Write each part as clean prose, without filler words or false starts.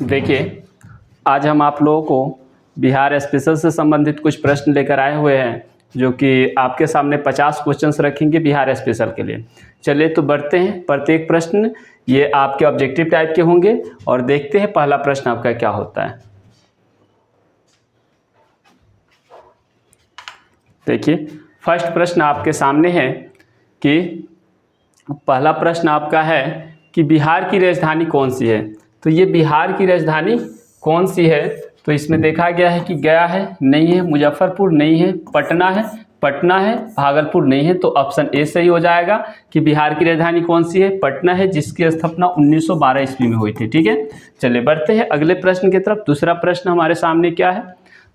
देखिए, आज हम आप लोगों को बिहार स्पेशल से संबंधित कुछ प्रश्न लेकर आए हुए हैं, जो कि आपके सामने 50 क्वेश्चंस रखेंगे बिहार स्पेशल के लिए। चलिए तो बढ़ते हैं। प्रत्येक प्रश्न ये आपके ऑब्जेक्टिव टाइप के होंगे और देखते हैं पहला प्रश्न आपका क्या होता है। देखिए, फर्स्ट प्रश्न आपके सामने है कि पहला प्रश्न आपका है कि बिहार की राजधानी कौन सी है। तो ये बिहार की राजधानी कौन सी है, तो इसमें देखा गया है कि गया है, नहीं है, मुजफ्फरपुर नहीं है, पटना है, भागलपुर नहीं है। तो ऑप्शन ए सही हो जाएगा कि बिहार की राजधानी कौन सी है, पटना है, जिसकी स्थापना 1912 ईस्वी में हुई थी। ठीक है, चलिए बढ़ते हैं अगले प्रश्न की तरफ। दूसरा प्रश्न हमारे सामने क्या है।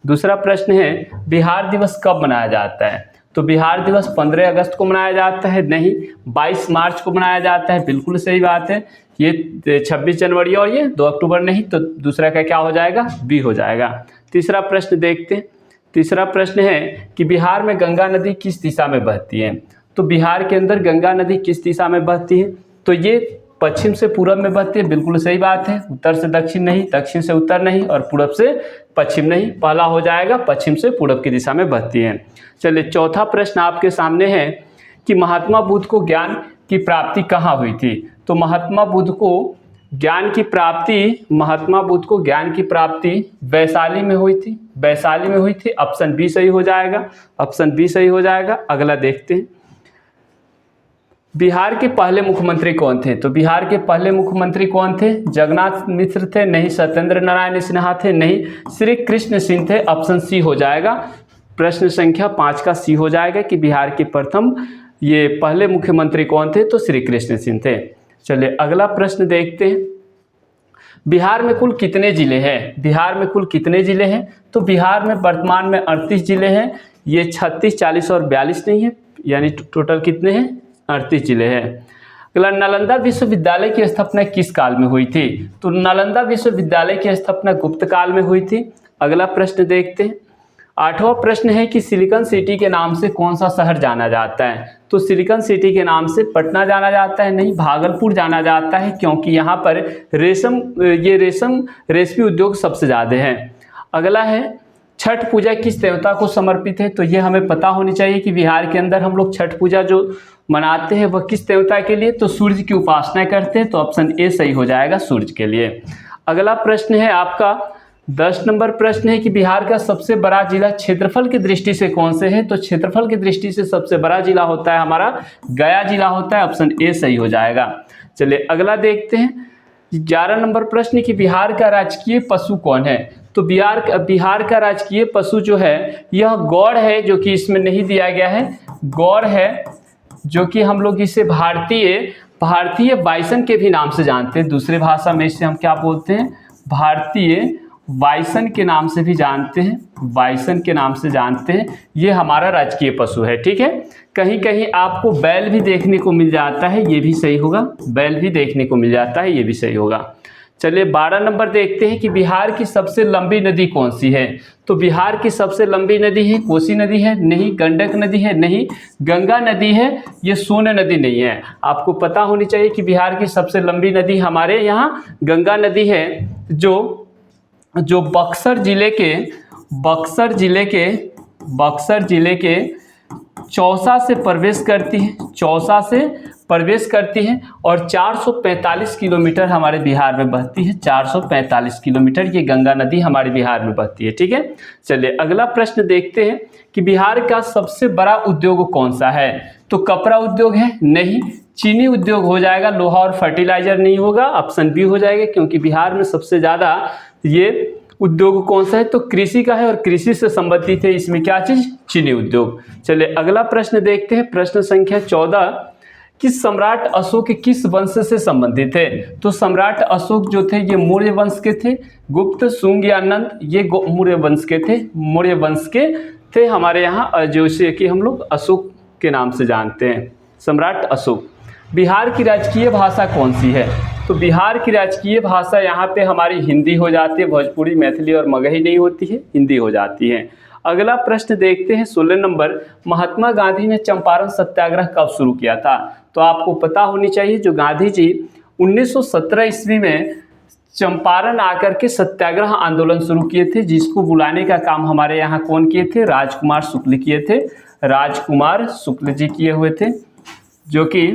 दूसरा प्रश्न है बिहार दिवस कब मनाया जाता है। तो बिहार दिवस 15 अगस्त को मनाया जाता है, नहीं, 22 मार्च को मनाया जाता है, बिल्कुल सही बात है। ये 26 जनवरी और ये 2 अक्टूबर नहीं, तो दूसरा का क्या हो जाएगा, बी हो जाएगा। तीसरा प्रश्न देखते हैं। तीसरा प्रश्न है कि बिहार में गंगा नदी किस दिशा में बहती है। तो बिहार के अंदर गंगा नदी किस दिशा में बहती है, तो ये पश्चिम से पूरब में बहती है, बिल्कुल सही बात है। उत्तर से दक्षिण नहीं, दक्षिण से उत्तर नहीं और पूरब से पश्चिम नहीं, पहला हो जाएगा, पश्चिम से पूरब की दिशा में बहती है। चलिए चौथा प्रश्न आपके सामने है कि महात्मा बुद्ध को ज्ञान की प्राप्ति कहाँ हुई थी। तो महात्मा बुद्ध को ज्ञान की प्राप्ति वैशाली में हुई थी, वैशाली में हुई थी। ऑप्शन बी सही हो जाएगा, ऑप्शन बी सही हो जाएगा। अगला देखते हैं, बिहार के पहले मुख्यमंत्री कौन थे। तो बिहार के पहले मुख्यमंत्री कौन थे, जगन्नाथ मिश्र थे, नहीं, सत्येंद्र नारायण सिन्हा थे, नहीं, श्री कृष्ण सिंह थे। ऑप्शन सी हो जाएगा, प्रश्न संख्या 5 का सी हो जाएगा कि बिहार के प्रथम ये पहले मुख्यमंत्री कौन थे, तो श्री कृष्ण सिंह थे। चलिए अगला प्रश्न देखते हैं, बिहार में कुल कितने जिले हैं। बिहार में कुल कितने जिले हैं, तो बिहार में वर्तमान में 38 जिले हैं। ये 36, 40 और 42 नहीं है, यानी टोटल कितने हैं, 38 जिले हैं। अगला, नालंदा विश्वविद्यालय की स्थापना किस काल में हुई थी। तो नालंदा विश्वविद्यालय की स्थापना गुप्त काल में हुई थी। अगला प्रश्न देखते हैं। 8वां प्रश्न है कि सिलिकॉन सिटी के नाम से कौन सा शहर जाना जाता है। तो सिलिकॉन सिटी के नाम से पटना जाना जाता है, नहीं, भागलपुर जाना जाता है, क्योंकि यहाँ पर रेशमी उद्योग सबसे ज़्यादा है। अगला है, छठ पूजा किस देवता को समर्पित है। तो ये हमें पता होनी चाहिए कि बिहार के अंदर हम लोग छठ पूजा जो मनाते हैं वह किस देवता के लिए, तो सूर्य की उपासना करते हैं। तो ऑप्शन ए सही हो जाएगा, सूर्य के लिए। अगला प्रश्न है आपका 10 नंबर प्रश्न है कि बिहार का सबसे बड़ा जिला क्षेत्रफल की दृष्टि से कौन से है। तो क्षेत्रफल की दृष्टि से सबसे बड़ा जिला होता है हमारा गया जिला होता है। ऑप्शन ए सही हो जाएगा। चलिए अगला देखते हैं, 11 नंबर प्रश्न कि बिहार का राजकीय पशु कौन है। तो बिहार का राजकीय पशु जो है यह गौड़ है, जो कि इसमें नहीं दिया गया है। गौड़ है, जो कि हम लोग इसे भारतीय बाइसन के भी नाम से जानते हैं। दूसरे भाषा में इसे हम क्या बोलते हैं, भारतीय बाइसन के नाम से भी जानते हैं, बाइसन के नाम से जानते हैं। ये हमारा राजकीय पशु है। ठीक है, कहीं कहीं आपको बैल भी देखने को मिल जाता है, ये भी सही होगा, बैल भी देखने को मिल जाता है, ये भी सही होगा। चलिए 12 नंबर देखते हैं कि बिहार की सबसे लंबी नदी कौन सी है। तो बिहार की सबसे लंबी नदी है कोसी नदी है, नहीं, गंडक नदी है, नहीं, गंगा नदी है, ये सोन नदी नहीं है। आपको पता होनी चाहिए कि बिहार की सबसे लंबी नदी हमारे यहाँ गंगा नदी है, जो बक्सर जिले के चौसा से प्रवेश करती है और 445 किलोमीटर हमारे बिहार में बहती है। 445 किलोमीटर ये गंगा नदी हमारे बिहार में बहती है। ठीक है, चलिए अगला प्रश्न देखते हैं कि बिहार का सबसे बड़ा उद्योग कौन सा है। तो कपड़ा उद्योग है, नहीं, चीनी उद्योग हो जाएगा, लोहा और फर्टिलाइजर नहीं होगा। ऑप्शन बी हो जाएगा, क्योंकि बिहार में सबसे ज़्यादा ये उद्योग कौन सा है, तो कृषि का है और कृषि से संबंधित है इसमें क्या चीज, चीनी उद्योग। चलिए अगला प्रश्न देखते हैं, प्रश्न संख्या 14 कि सम्राट अशोक किस वंश से संबंधित है। तो सम्राट अशोक जो थे ये मौर्य वंश के थे। गुप्त, शुंग या नंद ये मौर्य वंश के थे हमारे यहाँ, जैसे कि हम लोग अशोक के नाम से जानते हैं, सम्राट अशोक। बिहार की राजकीय भाषा कौन सी है। तो बिहार की राजकीय भाषा यहाँ पे हमारी हिंदी हो जाती है, भोजपुरी, मैथिली और मगही नहीं होती है, हिंदी हो जाती है। अगला प्रश्न देखते हैं 16 नंबर, महात्मा गांधी ने चंपारण सत्याग्रह कब शुरू किया था। तो आपको पता होनी चाहिए जो गांधी जी 1917 ईस्वी में चंपारण आकर के सत्याग्रह आंदोलन शुरू किए थे, जिसको बुलाने का काम हमारे यहाँ कौन किए थे? राजकुमार शुक्ल किए थे। राजकुमार शुक्ल जी किए हुए थे, जो कि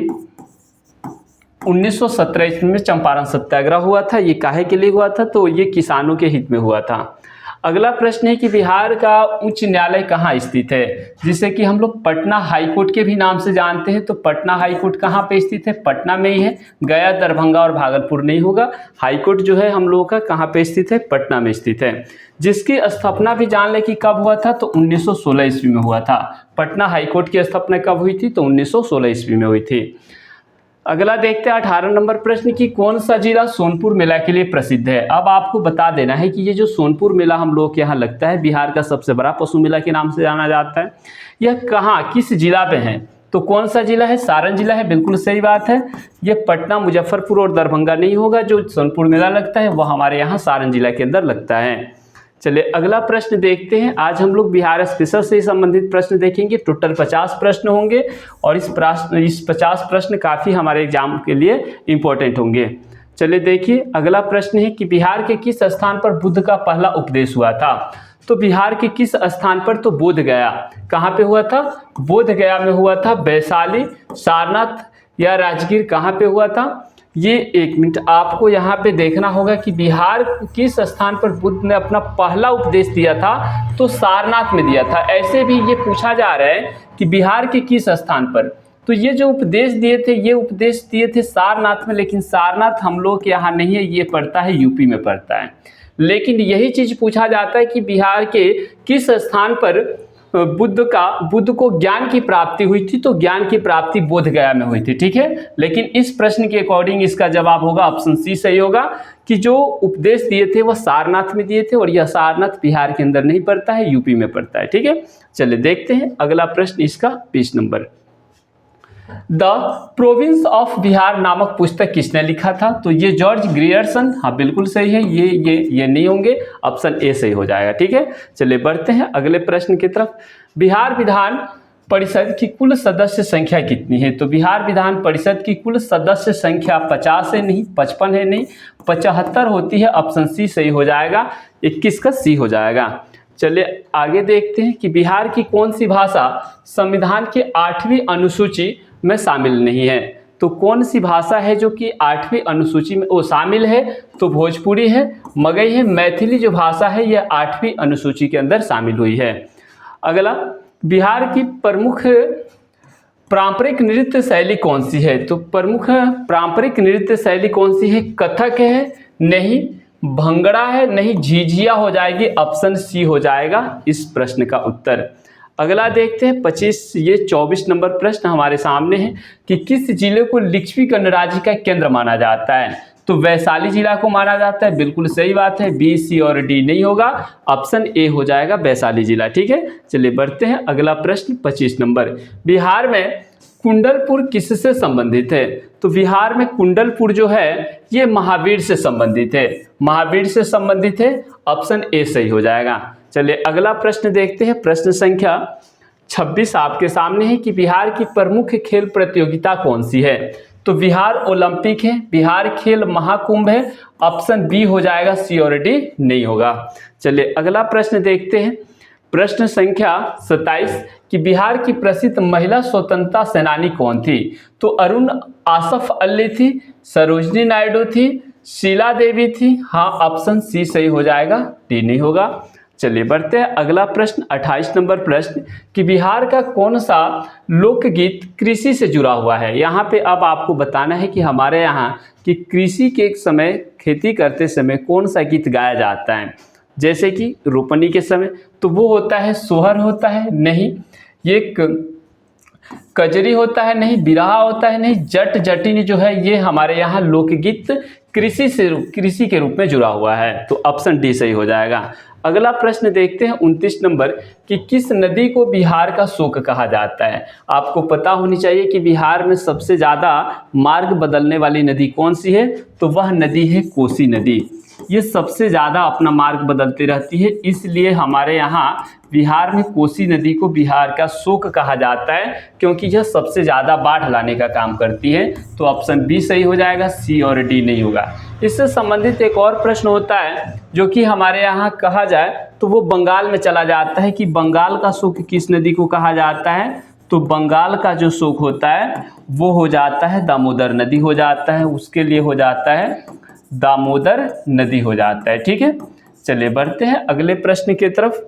1917 ईस्वी में चंपारण सत्याग्रह हुआ था। ये काहे के लिए हुआ था? तो ये किसानों के हित में हुआ था। अगला प्रश्न है कि बिहार का उच्च न्यायालय कहाँ स्थित है? जिसे कि हम लोग पटना हाई कोर्ट के भी नाम से जानते हैं। तो पटना हाई कोर्ट कहाँ पे स्थित है? पटना में ही है। गया, दरभंगा और भागलपुर नहीं होगा। हाई कोर्ट जो है हम लोगों का कहाँ पे स्थित है? पटना में स्थित है। जिसकी स्थापना भी जान लें कि कब हुआ था? तो 1916 ईस्वी में हुआ था। पटना हाई कोर्ट की स्थापना कब हुई थी? तो 1916 ईस्वी में हुई थी। अगला देखते हैं 18 नंबर प्रश्न की कौन सा जिला सोनपुर मेला के लिए प्रसिद्ध है? अब आपको बता देना है कि ये जो सोनपुर मेला हम लोग के यहाँ लगता है, बिहार का सबसे बड़ा पशु मेला के नाम से जाना जाता है। यह कहाँ, किस जिला पे है? तो कौन सा जिला है? सारण जिला है। बिल्कुल सही बात है। ये पटना, मुजफ्फरपुर और दरभंगा नहीं होगा। जो सोनपुर मेला लगता है वह हमारे यहाँ सारण जिला के अंदर लगता है। चलिए अगला प्रश्न देखते हैं। आज हम लोग बिहार स्पेशल से संबंधित प्रश्न देखेंगे। टोटल 50 प्रश्न होंगे और इस 50 प्रश्न काफ़ी हमारे एग्जाम के लिए इम्पोर्टेंट होंगे। चलिए देखिए, अगला प्रश्न है कि बिहार के किस स्थान पर बुद्ध का पहला उपदेश हुआ था? तो बिहार के किस स्थान पर? तो बोध गया। कहाँ पे हुआ था? बोध गया में हुआ था। वैशाली, सारनाथ या राजगीर कहाँ पे हुआ था? ये एक मिनट आपको यहाँ पे देखना होगा कि बिहार किस स्थान पर बुद्ध ने अपना पहला उपदेश दिया था? तो सारनाथ में दिया था। ऐसे भी ये पूछा जा रहा है कि बिहार के किस स्थान पर, तो ये जो उपदेश दिए थे, ये उपदेश दिए थे सारनाथ में। लेकिन सारनाथ हम लोग के यहाँ नहीं है, ये पड़ता है यूपी में पड़ता है। लेकिन यही चीज़ पूछा जाता है कि बिहार के किस स्थान पर बुद्ध को ज्ञान की प्राप्ति हुई थी? तो ज्ञान की प्राप्ति बोध गया में हुई थी। ठीक है, लेकिन इस प्रश्न के अकॉर्डिंग इसका जवाब होगा ऑप्शन सी सही होगा कि जो उपदेश दिए थे वह सारनाथ में दिए थे, और यह सारनाथ बिहार के अंदर नहीं पड़ता है, यूपी में पड़ता है। ठीक है, चलिए देखते हैं अगला प्रश्न, इसका 20 number. The province of Bihar नामक पुस्तक किसने लिखा था? तो ये जॉर्ज ग्रियर्सन। हाँ बिल्कुल सही है। ये नहीं होंगे, ऑप्शन ए सही हो जाएगा। ठीक है, चलिए बढ़ते हैं अगले प्रश्न की तरफ। बिहार विधान परिषद की कुल सदस्य संख्या कितनी है? तो बिहार विधान परिषद की कुल सदस्य संख्या 50 है नहीं, 55 है नहीं, 75 होती है। ऑप्शन सी सही हो जाएगा। 21 का सी हो जाएगा। चलिए आगे देखते हैं कि बिहार की कौन सी भाषा संविधान की 8वीं अनुसूची में शामिल नहीं है? तो कौन सी भाषा है जो कि 8वीं अनुसूची में वो शामिल है? तो भोजपुरी है, मगही है, मैथिली जो भाषा है यह 8वीं अनुसूची के अंदर शामिल हुई है। अगला, बिहार की प्रमुख पारंपरिक नृत्य शैली कौन सी है? तो प्रमुख पारंपरिक नृत्य शैली कौन सी है? कथक है नहीं, भंगड़ा है नहीं, झिझिया हो जाएगी। ऑप्शन सी हो जाएगा इस प्रश्न का उत्तर। अगला देखते हैं 24 नंबर प्रश्न हमारे सामने है कि किस जिले को लिच्छवी गणराज्य का केंद्र माना जाता है? तो वैशाली जिला को माना जाता है। बिल्कुल सही बात है। बी, सी और डी नहीं होगा, ऑप्शन ए हो जाएगा वैशाली जिला। ठीक है, चलिए बढ़ते हैं अगला प्रश्न 25 नंबर। बिहार में कुंडलपुर किससे संबंधित है? तो बिहार में कुंडलपुर जो है ये महावीर से संबंधित है। महावीर से संबंधित है, ऑप्शन ए सही हो जाएगा। चलिए अगला प्रश्न देखते हैं। प्रश्न संख्या 26 आपके सामने है कि बिहार की प्रमुख खेल प्रतियोगिता कौन सी है? तो बिहार ओलंपिक है, बिहार खेल महाकुंभ है। ऑप्शन बी हो जाएगा, सी और डी नहीं होगा। चलिए अगला प्रश्न देखते हैं। प्रश्न संख्या 27 कि बिहार की प्रसिद्ध महिला स्वतंत्रता सेनानी कौन थी? तो अरुण आसफ अली थी, सरोजनी नायडू थी, शीला देवी थी। हाँ, ऑप्शन सी सही हो जाएगा, डी नहीं होगा। चलिए बढ़ते हैं अगला प्रश्न 28 नंबर प्रश्न कि बिहार का कौन सा लोकगीत कृषि से जुड़ा हुआ है? यहाँ पे अब आपको बताना है कि हमारे यहाँ की कृषि के समय, खेती करते समय कौन सा गीत गाया जाता है। जैसे कि रोपनी के समय तो वो होता है सोहर होता है नहीं, ये कजरी होता है नहीं, बिरहा होता है नहीं, जट जटिनी जो है ये हमारे यहाँ लोकगीत कृषि के रूप में जुड़ा हुआ है। तो ऑप्शन डी सही हो जाएगा। अगला प्रश्न देखते हैं 29 नंबर कि किस नदी को बिहार का शोक कहा जाता है? आपको पता होनी चाहिए कि बिहार में सबसे ज़्यादा मार्ग बदलने वाली नदी कौन सी है? तो वह नदी है कोसी नदी। ये सबसे ज़्यादा अपना मार्ग बदलती रहती है, इसलिए हमारे यहाँ बिहार में कोसी नदी को बिहार का शोक कहा जाता है, क्योंकि यह सबसे ज़्यादा बाढ़ लाने का काम करती है। तो ऑप्शन बी सही हो जाएगा, सी और डी नहीं होगा। इससे संबंधित एक और प्रश्न होता है जो कि हमारे यहाँ कहा जाए तो वो बंगाल में चला जाता है कि बंगाल का शोक किस नदी को कहा जाता है। तो बंगाल का जो शोक होता है वो हो जाता है दामोदर नदी हो जाता है, उसके लिए हो जाता है दामोदर नदी हो जाता है। ठीक है, चलिए बढ़ते हैं अगले प्रश्न की तरफ।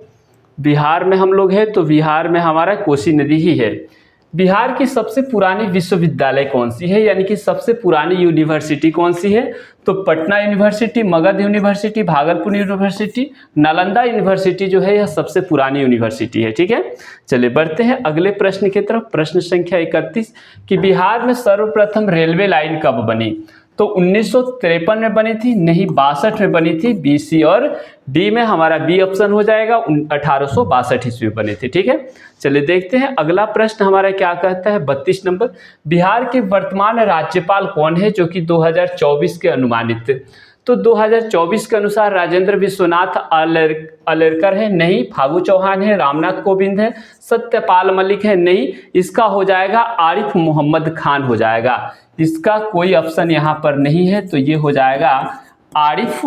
बिहार में हम लोग हैं तो बिहार में हमारा कोसी नदी ही है। बिहार की सबसे पुरानी विश्वविद्यालय कौन सी है, यानी कि सबसे पुरानी यूनिवर्सिटी कौन सी है। तो Patna university, Magadh university, Bhagalpur university, Nalanda university जो है यह सबसे पुरानी यूनिवर्सिटी है। ठीक है, चलिए बढ़ते हैं अगले प्रश्न की तरफ। प्रश्न संख्या 31 कि बिहार में सर्वप्रथम रेलवे लाइन कब बनी। तो 1953 में बनी थी, नहीं 62 में बनी थी। बी, सी और डी में हमारा बी ऑप्शन हो जाएगा, 1862 ईस्वी में बनी थी। ठीक है, चलिए देखते हैं अगला प्रश्न हमारा क्या कहता है। 32 नंबर, बिहार के वर्तमान राज्यपाल कौन है जो कि 2024 के अनुमानित। तो 2024 के अनुसार राजेंद्र विश्वनाथ आलेरकर है, नहीं। फागू चौहान है, रामनाथ कोविंद है, सत्यपाल मलिक है, नहीं। इसका हो जाएगा आरिफ मोहम्मद खान हो जाएगा। इसका कोई ऑप्शन यहाँ पर नहीं है, तो ये हो जाएगा आरिफ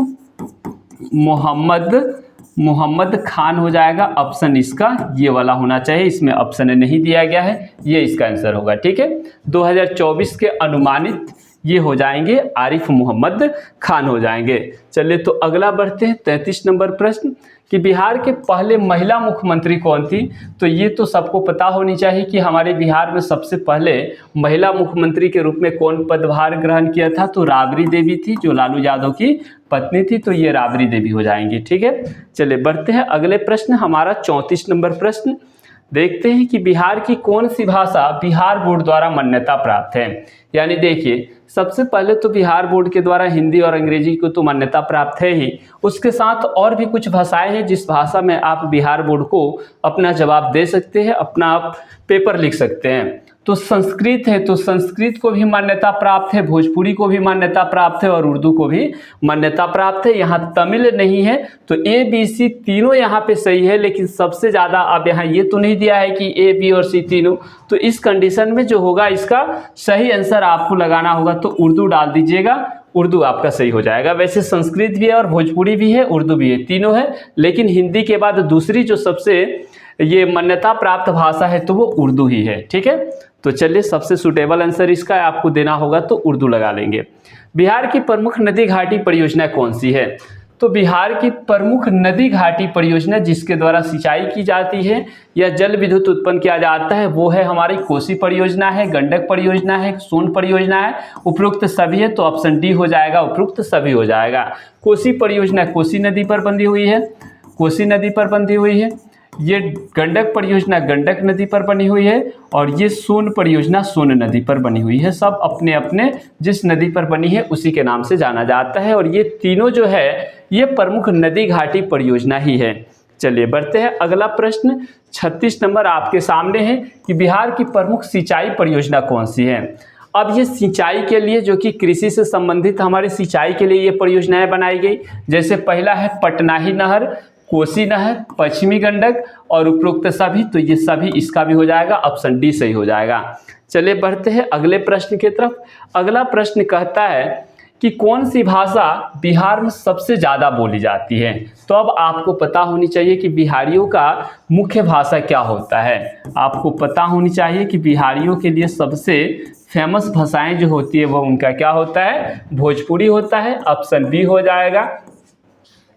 मोहम्मद खान हो जाएगा। ऑप्शन इसका ये वाला होना चाहिए, इसमें ऑप्शन नहीं दिया गया है, ये इसका आंसर होगा। ठीक है, 2024 के अनुमानित ये हो जाएंगे आरिफ मोहम्मद खान हो जाएंगे। चलिए तो अगला बढ़ते हैं 33 नंबर प्रश्न कि बिहार के पहले महिला मुख्यमंत्री कौन थी। तो ये तो सबको पता होनी चाहिए कि हमारे बिहार में सबसे पहले महिला मुख्यमंत्री के रूप में कौन पदभार ग्रहण किया था। तो राबड़ी देवी थी, जो लालू यादव की पत्नी थी, तो ये राबड़ी देवी हो जाएंगी। ठीक है, चलिए बढ़ते हैं अगले प्रश्न हमारा 34 नंबर प्रश्न। देखते हैं कि बिहार की कौन सी भाषा बिहार बोर्ड द्वारा मान्यता प्राप्त है। यानी देखिए, सबसे पहले तो बिहार बोर्ड के द्वारा हिंदी और अंग्रेजी को तो मान्यता प्राप्त है ही, उसके साथ और भी कुछ भाषाएं हैं जिस भाषा में आप बिहार बोर्ड को अपना जवाब दे सकते हैं, अपना आप पेपर लिख सकते हैं। तो संस्कृत है, तो संस्कृत को भी मान्यता प्राप्त है, भोजपुरी को भी मान्यता प्राप्त है और उर्दू को भी मान्यता प्राप्त है। यहाँ तमिल नहीं है, तो ए बी सी तीनों यहाँ पे सही है, लेकिन सबसे ज़्यादा अब यहाँ ये तो नहीं दिया है कि ए बी और सी तीनों। तो इस कंडीशन में जो होगा इसका सही आंसर आपको लगाना होगा, तो उर्दू डाल दीजिएगा, उर्दू आपका सही हो जाएगा। वैसे संस्कृत भी है और भोजपुरी भी है, उर्दू भी है, तीनों है, लेकिन हिंदी के बाद दूसरी जो सबसे ये मान्यता प्राप्त भाषा है तो वो उर्दू ही है। ठीक है, तो चलिए सबसे सुटेबल आंसर इसका आपको देना होगा, तो उर्दू लगा लेंगे। बिहार की प्रमुख नदी घाटी परियोजना कौन सी है। तो बिहार की प्रमुख नदी घाटी परियोजना जिसके द्वारा सिंचाई की जाती है या जल विद्युत उत्पन्न किया जाता है वो है हमारी कोसी परियोजना है, गंडक परियोजना है, सोन परियोजना है, उपरोक्त सभी है। तो ऑप्शन डी हो जाएगा, उपरोक्त सभी हो जाएगा। कोसी परियोजना कोसी नदी पर बंधी हुई है, कोसी नदी पर बंधी हुई है। ये गंडक परियोजना गंडक नदी पर बनी हुई है और ये सोन परियोजना सोन नदी पर बनी हुई है। सब अपने अपने जिस नदी पर बनी है उसी के नाम से जाना जाता है और ये तीनों जो है ये प्रमुख नदी घाटी परियोजना ही है। चलिए बढ़ते हैं अगला प्रश्न 36 नंबर आपके सामने है कि बिहार की प्रमुख सिंचाई परियोजना कौन सी है। अब ये सिंचाई के लिए जो कि कृषि से संबंधित हमारी सिंचाई के लिए ये परियोजनाएं बनाई गई। जैसे पहला है पटनाही नहर, कोसी नहर, पश्चिमी गंडक और उपरोक्त सभी। तो ये सभी इसका भी हो जाएगा, ऑप्शन डी सही हो जाएगा। चलिए बढ़ते हैं अगले प्रश्न की तरफ। अगला प्रश्न कहता है कि कौन सी भाषा बिहार में सबसे ज़्यादा बोली जाती है। तो अब आपको पता होनी चाहिए कि बिहारियों का मुख्य भाषा क्या होता है। आपको पता होनी चाहिए कि बिहारियों के लिए सबसे फेमस भाषाएं जो होती है वो उनका क्या होता है, भोजपुरी होता है। ऑप्शन बी हो जाएगा,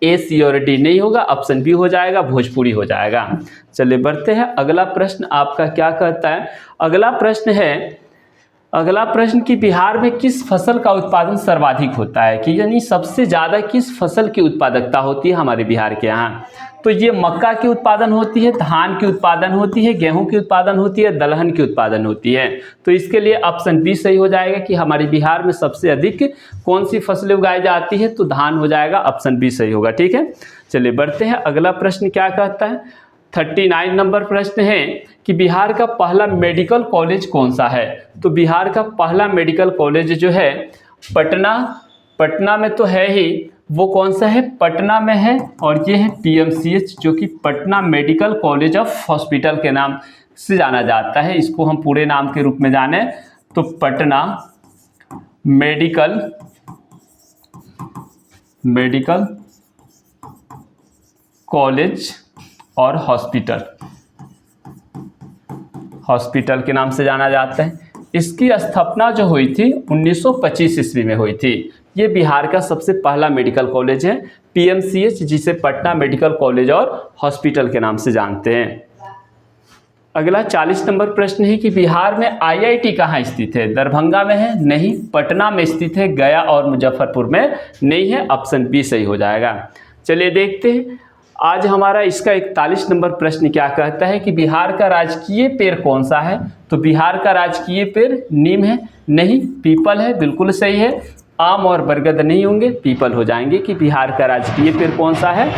ए सी और डी नहीं होगा, ऑप्शन बी हो जाएगा, भोजपुरी हो जाएगा। चलिए बढ़ते हैं अगला प्रश्न आपका क्या कहता है। अगला प्रश्न कि बिहार में किस फसल का उत्पादन सर्वाधिक होता है, कि यानी सबसे ज़्यादा किस फसल की उत्पादकता होती है हमारे बिहार के यहाँ। तो ये मक्का की उत्पादन होती है, धान की उत्पादन होती है, गेहूं की उत्पादन होती है, दलहन की उत्पादन होती है। तो इसके लिए ऑप्शन बी सही हो जाएगा कि हमारे बिहार में सबसे अधिक कौन सी फसलें उगाई जाती है, तो धान हो जाएगा, ऑप्शन बी सही होगा। ठीक है, चलिए बढ़ते हैं अगला प्रश्न क्या कहता है। 39 नंबर प्रश्न है कि बिहार का पहला मेडिकल कॉलेज कौन सा है। तो बिहार का पहला मेडिकल कॉलेज जो है पटना में तो है ही, वो कौन सा है, पटना में है, और ये है PMCH जो कि Patna medical college of hospital के नाम से जाना जाता है। इसको हम पूरे नाम के रूप में जाने तो पटना मेडिकल कॉलेज और हॉस्पिटल के नाम से जाना जाता है। इसकी स्थापना जो हुई थी 1925 ईस्वी में हुई थी। ये बिहार का सबसे पहला मेडिकल कॉलेज है PMCH, जिसे पटना मेडिकल कॉलेज और हॉस्पिटल के नाम से जानते हैं। अगला 40 नंबर प्रश्न है कि बिहार में IIT कहाँ स्थित है? दरभंगा में है? नहीं। पटना में स्थित है? गया और मुजफ्फरपुर में नहीं है। ऑप्शन बी सही हो जाएगा। चलिए देखते हैं आज हमारा इसका 41 नंबर प्रश्न क्या कहता है कि बिहार का राजकीय पेड़ कौन सा है? तो बिहार का राजकीय पेड़ नीम है? नहीं। पीपल है? बिल्कुल सही है। आम और बरगद नहीं होंगे, पीपल हो जाएंगे कि बिहार का राजकीय पेड़ कौन सा है?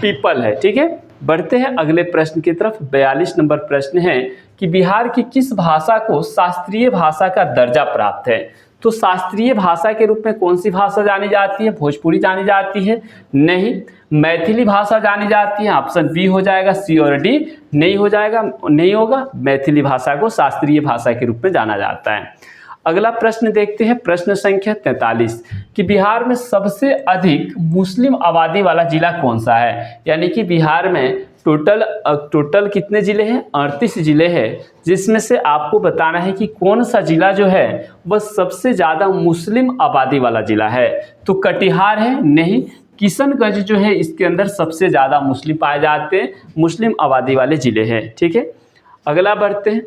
पीपल है। ठीक है, बढ़ते हैं अगले प्रश्न की तरफ। 42 नंबर प्रश्न है कि बिहार की किस भाषा को शास्त्रीय भाषा का दर्जा प्राप्त है? तो शास्त्रीय भाषा के रूप में कौन सी भाषा जानी जाती है? भोजपुरी जानी जाती है? नहीं। मैथिली भाषा जानी जाती है? ऑप्शन बी हो जाएगा। सी और डी नहीं हो जाएगा, नहीं होगा। मैथिली भाषा को शास्त्रीय भाषा के रूप में जाना जाता है। अगला प्रश्न देखते हैं, प्रश्न संख्या 43 कि बिहार में सबसे अधिक मुस्लिम आबादी वाला जिला कौन सा है? यानी कि बिहार में टोटल कितने ज़िले हैं? 38 ज़िले हैं, जिसमें से आपको बताना है कि कौन सा ज़िला जो है वह सबसे ज़्यादा मुस्लिम आबादी वाला ज़िला है। तो कटिहार है? नहीं। किशनगंज जो है इसके अंदर सबसे ज़्यादा मुस्लिम पाए जाते हैं, मुस्लिम आबादी वाले ज़िले हैं। ठीक है, अगला बढ़ते हैं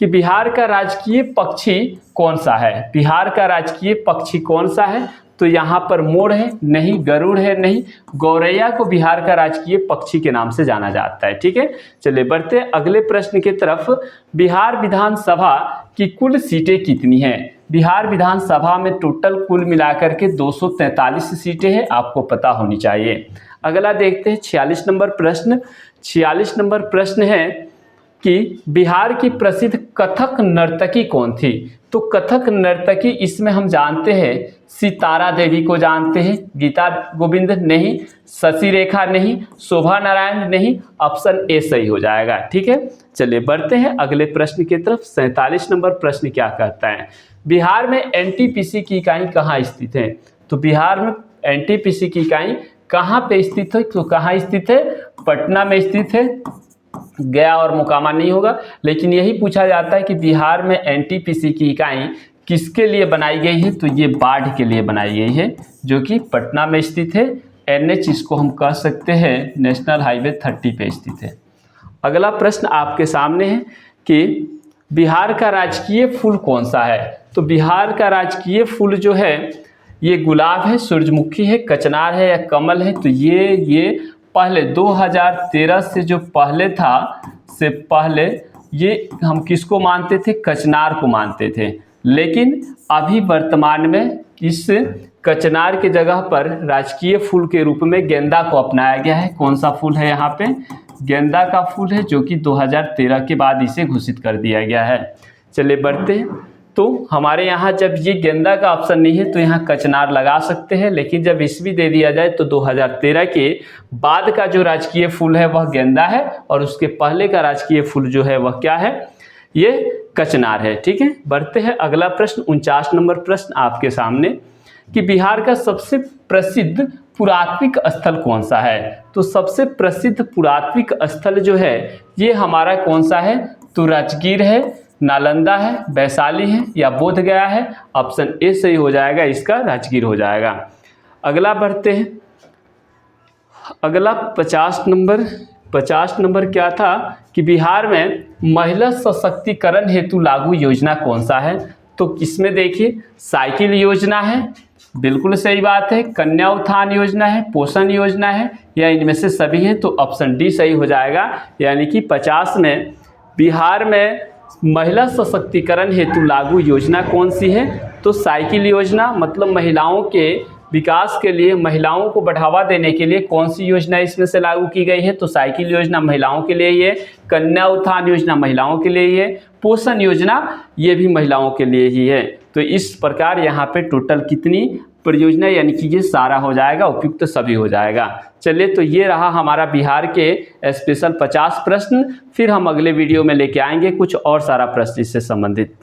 कि बिहार का राजकीय पक्षी कौन सा है? बिहार का राजकीय पक्षी कौन सा है? तो यहाँ पर मोर है? नहीं। गरुड़ है? नहीं। गौरैया को बिहार का राजकीय पक्षी के नाम से जाना जाता है। ठीक है, चलिए बढ़ते हैं अगले प्रश्न की तरफ। बिहार विधानसभा की कुल सीटें कितनी हैं? बिहार विधानसभा में टोटल कुल मिलाकर के 243 सीटें हैं, आपको पता होनी चाहिए। अगला देखते हैं 46 नंबर प्रश्न। 46 नंबर प्रश्न है कि बिहार की प्रसिद्ध कथक नर्तकी कौन थी? तो कथक नर्तकी इसमें हम जानते हैं सितारा देवी को जानते हैं। गीता गोविंद नहीं। शशि रेखा नहीं। शोभा नारायण नहीं। ऑप्शन ए सही हो जाएगा। ठीक है, चलिए बढ़ते हैं अगले प्रश्न की तरफ। 47 नंबर प्रश्न क्या कहता है? बिहार में NTPC की इकाई कहाँ स्थित है? तो बिहार में NTPC की इकाई कहाँ पे स्थित है? तो कहाँ स्थित है? पटना में स्थित है। गया और मोकामा नहीं होगा, लेकिन यही पूछा जाता है कि बिहार में NTPC की इकाई किसके लिए बनाई गई है? तो ये बाढ़ के लिए बनाई गई है, जो कि पटना में स्थित है। NH इसको हम कह सकते हैं नेशनल हाईवे 30 पे स्थित है। अगला प्रश्न आपके सामने है कि बिहार का राजकीय फूल कौन सा है? तो बिहार का राजकीय फूल जो है ये गुलाब है, सूरजमुखी है, कचनार है या कमल है? तो ये पहले 2013 से जो पहले था से पहले ये हम किसको मानते थे? कचनार को मानते थे, लेकिन अभी वर्तमान में इस कचनार के जगह पर राजकीय फूल के रूप में गेंदा को अपनाया गया है। कौन सा फूल है यहाँ पे? गेंदा का फूल है, जो कि 2013 के बाद इसे घोषित कर दिया गया है। चलिए बढ़ते हैं। तो हमारे यहाँ जब ये गेंदा का ऑप्शन नहीं है तो यहाँ कचनार लगा सकते हैं, लेकिन जब ईस्वी दे दिया जाए तो 2013 के बाद का जो राजकीय फूल है वह गेंदा है, और उसके पहले का राजकीय फूल जो है वह क्या है? ये कचनार है। ठीक है, बढ़ते हैं अगला प्रश्न। 49 नंबर प्रश्न आपके सामने कि बिहार का सबसे प्रसिद्ध पुरातात्विक स्थल कौन सा है? तो सबसे प्रसिद्ध पुरातात्विक स्थल जो है ये हमारा कौन सा है? तो राजगीर है, नालंदा है, वैशाली है या बोध गया है? ऑप्शन ए सही हो जाएगा, इसका राजगीर हो जाएगा। अगला बढ़ते हैं। अगला 50 नंबर क्या था कि बिहार में महिला सशक्तिकरण हेतु लागू योजना कौन सा है? तो किसमें देखिए, साइकिल योजना है, बिल्कुल सही बात है। कन्या उत्थान योजना है, पोषण योजना है, या इनमें से सभी है? तो ऑप्शन डी सही हो जाएगा। यानी कि 50 में बिहार में महिला सशक्तिकरण हेतु लागू योजना कौन सी है? तो साइकिल योजना, मतलब महिलाओं के विकास के लिए, महिलाओं को बढ़ावा देने के लिए कौन सी योजना इसमें से लागू की गई है? तो साइकिल योजना महिलाओं के लिए ही है। कन्या उत्थान योजना महिलाओं के लिए ही है। पोषण योजना ये भी महिलाओं के लिए ही है। तो इस प्रकार यहाँ पे टोटल कितनी परियोजना, यानी कि ये सारा हो जाएगा, उपयुक्त तो सभी हो जाएगा। चलिए, तो ये रहा हमारा बिहार के स्पेशल 50 प्रश्न। फिर हम अगले वीडियो में लेके आएंगे कुछ और सारा प्रश्न इससे संबंधित।